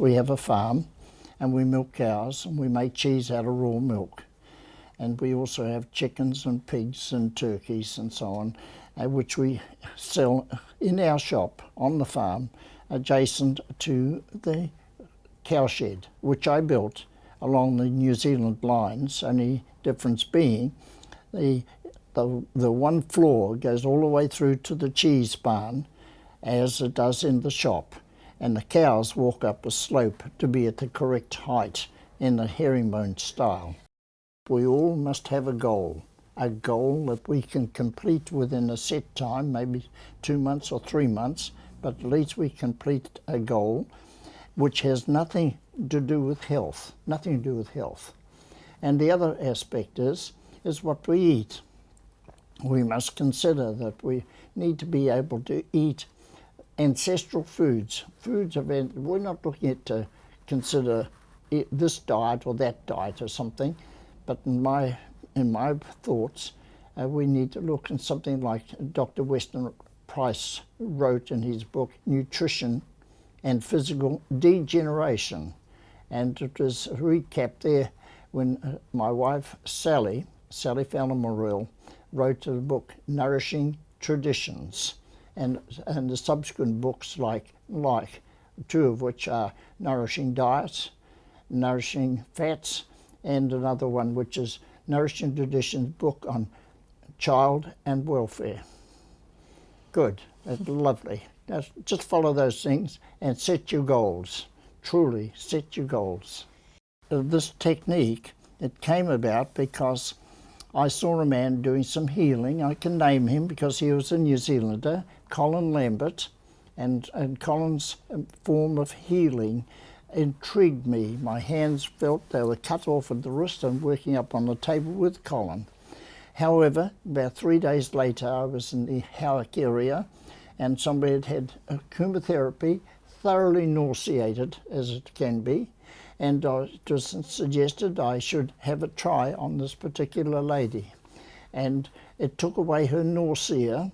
We have a farm and we milk cows and we make cheese out of raw milk. And we also have chickens and pigs and turkeys and so on, which we sell in our shop on the farm adjacent to the cowshed, which I built along the New Zealand lines, only difference being the one floor goes all the way through to the cheese barn as it does in the shop, and the cows walk up a slope to be at the correct height in the herringbone style. We all must have a goal that we can complete within a set time, maybe 2 months or 3 months, but at least we complete a goal which has nothing to do with health, And the other aspect is what we eat. We must consider that we need to be able to eat ancestral foods. We're not looking at to consider this diet or that diet or something, but in my thoughts, we need to look at something like Dr. Weston Price wrote in his book, Nutrition and Physical Degeneration. And it was recapped there when my wife, Sally Fallon-Morrell, wrote a book, Nourishing Traditions, and the subsequent books like two of which are Nourishing Diets, Nourishing Fats, and another one which is Nourishing Traditions book on child and welfare. Good, that's lovely. Just follow those things and set your goals. Truly, set your goals. This technique, it came about because I saw a man doing some healing. I can name him because he was a New Zealander, Colin Lambert, and Colin's form of healing intrigued me. My hands felt they were cut off at the wrist and working up on the table with Colin. However, about 3 days later, I was in the Howick area and somebody had had chemotherapy, thoroughly nauseated as it can be, and it was suggested I should have a try on this particular lady. And it took away her nausea.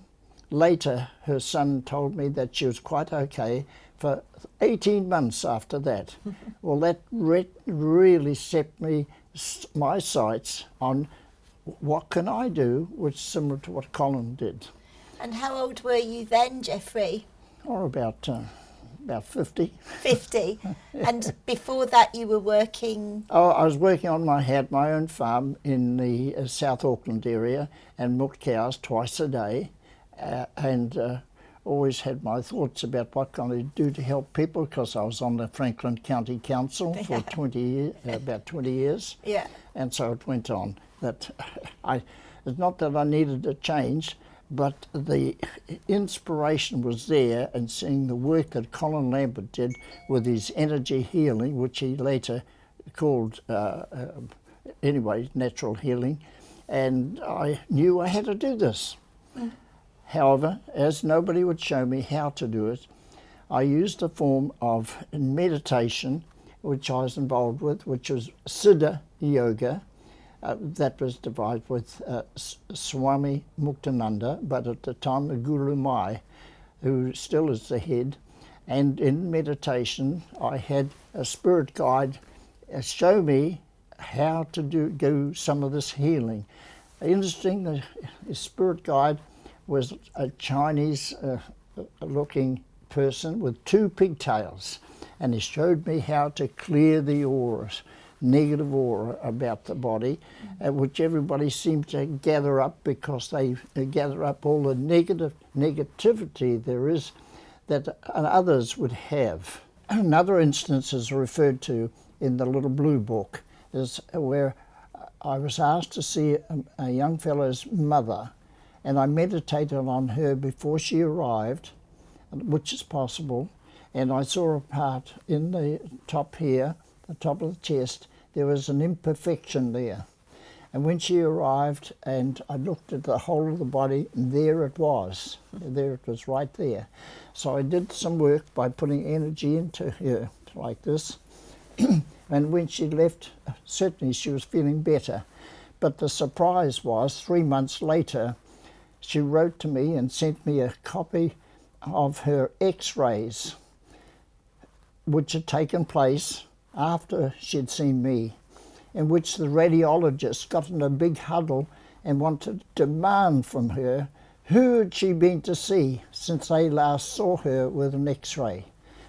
Later, her son told me that she was quite okay for 18 months after that. Well, that really set my sights on what can I do, which is similar to what Colin did. And how old were you then, Geoffrey? Or about 50. 50. And before that you were working? Oh, I was working on had my own farm in the South Auckland area and milked cows twice a day, and always had my thoughts about what can I do to help people, because I was on the Franklin County Council for 20 years, about 20 years. Yeah. And so it went on. That it's not that I needed a change, but the inspiration was there, and seeing the work that Colin Lambert did with his energy healing, which he later called, natural healing, and I knew I had to do this. However, as nobody would show me how to do it, I used a form of meditation which I was involved with, which was Siddha Yoga. That was divided with Swami Muktananda, but at the time the Guru Mai, who still is the head. And in meditation, I had a spirit guide show me how to do some of this healing. Interesting, the spirit guide was a Chinese looking person with 2 pigtails, and he showed me how to clear the auras, negative aura about the body, which everybody seems to gather up, because they gather up all the negativity there is that others would have. Another instance is referred to in the little blue book, is where I was asked to see a young fellow's mother, and I meditated on her before she arrived, which is possible, and I saw a part in the top here, the top of the chest, there was an imperfection there. And when she arrived and I looked at the whole of the body, there it was. There it was right there. So I did some work by putting energy into her like this. And when she left, certainly she was feeling better. But the surprise was 3 months later, she wrote to me and sent me a copy of her x-rays. which had taken place after she'd seen me, in which the radiologist got in a big huddle and wanted to demand from her who had she been to see since they last saw her with an X-ray,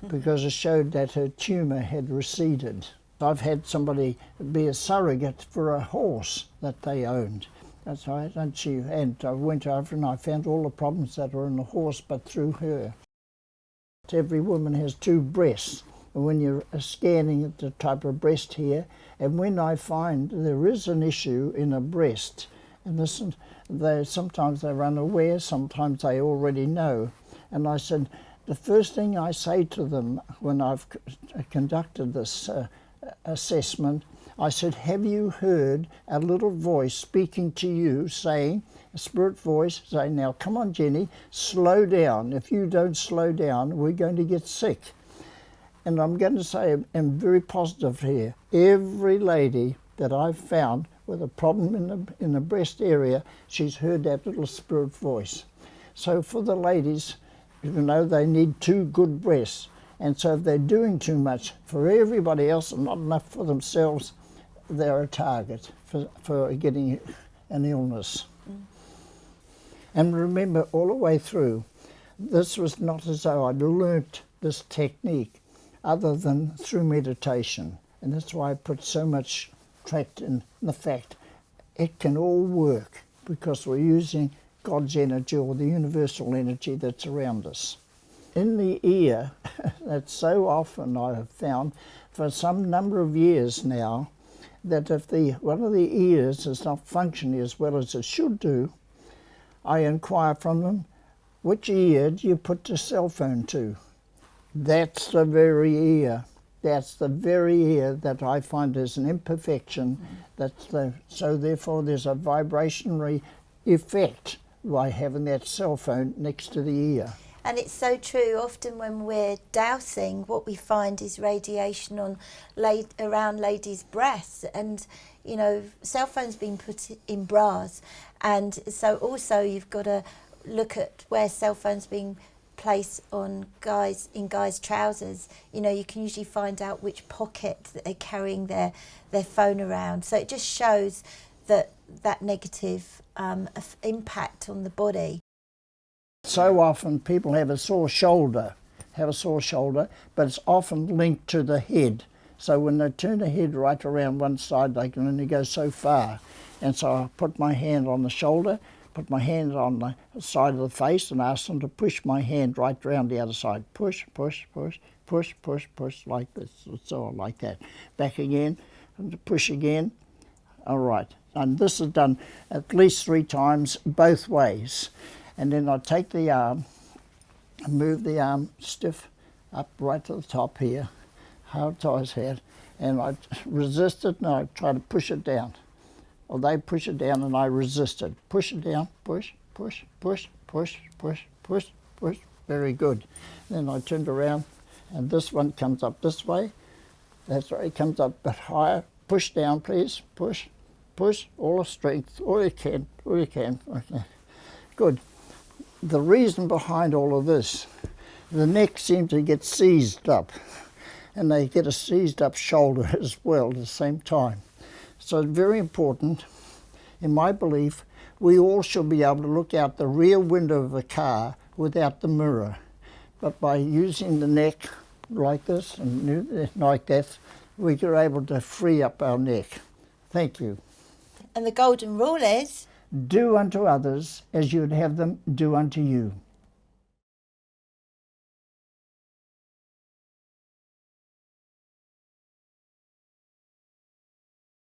because it showed that her tumour had receded. I've had somebody be a surrogate for a horse that they owned. That's right, and I went over and I found all the problems that were in the horse, but through her. Every woman has two breasts, and when you're scanning the type of breast here, and when I find there is an issue in a breast, and listen, sometimes they're unaware, sometimes they already know, and I said, the first thing I say to them when I've conducted this assessment, I said, have you heard a little voice speaking to you saying, a spirit voice saying, now come on Jenny, slow down. If you don't slow down, we're going to get sick. And I'm going to say, I'm very positive here. Every lady that I've found with a problem in the breast area, she's heard that little spirit voice. So for the ladies, you know, they need two good breasts. And so if they're doing too much for everybody else and not enough for themselves, they're a target for getting an illness. And remember, all the way through, this was not as though I'd learnt this technique other than through meditation. And that's why I put so much tract in the fact it can all work because we're using God's energy or the universal energy that's around us. In the ear, that's so often I have found for some number of years now, that if one of the ears is not functioning as well as it should do, I inquire from them, which ear do you put the cell phone to? That's the very ear. That's the very ear that I find is an imperfection. So therefore there's a vibrationary effect by having that cell phone next to the ear. And it's so true. Often when we're dowsing, what we find is radiation around ladies' breasts, and you know, cell phones being put in bras, and so also you've got to look at where cell phones being placed on guys trousers. You know, you can usually find out which pocket that they're carrying their phone around. So it just shows that negative impact on the body. So often people have a sore shoulder, but it's often linked to the head. So when they turn the head right around one side, they can only go so far. And so I put my hand on the shoulder, put my hand on the side of the face, and ask them to push my hand right around the other side. Push, push, push, push, push, push, like this, so like that. Back again, and push again. All right. And this is done at least 3 times both ways. And then I take the arm and move the arm stiff up right to the top here, how Ty's head, and I resist it and I try to push it down. Or they push it down and I resist it. Push it down, push, push, push, push, push, push, push. Very good. Then I turned around and this one comes up this way. That's right, it comes up a bit higher. Push down, please. Push, push, all the strength, all you can, all you can. Okay. Good. The reason behind all of this, the neck seems to get seized up, and they get a seized up shoulder as well at the same time. So it's very important, in my belief, we all should be able to look out the rear window of a car without the mirror. But by using the neck like this and like that, we are able to free up our neck. Thank you. And the golden rule is? Do unto others as you'd have them do unto you.